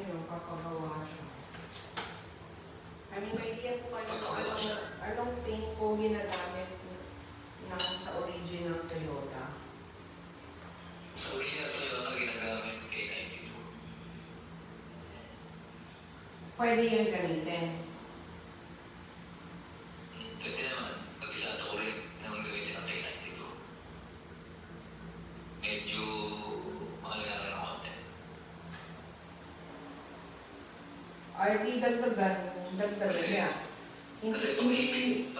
yun, papagawa siya. May idea po kayo kung anong paint po ginagamit sa original Toyota? Sa original Toyota ginagamit K92. Pwede yung gamitin. Pwede naman. Pag-isata ko rin naman gamitin ang K92. Medyo mahal nga lang ang konti. RT dagdagan niya. Kasi pag-ibig,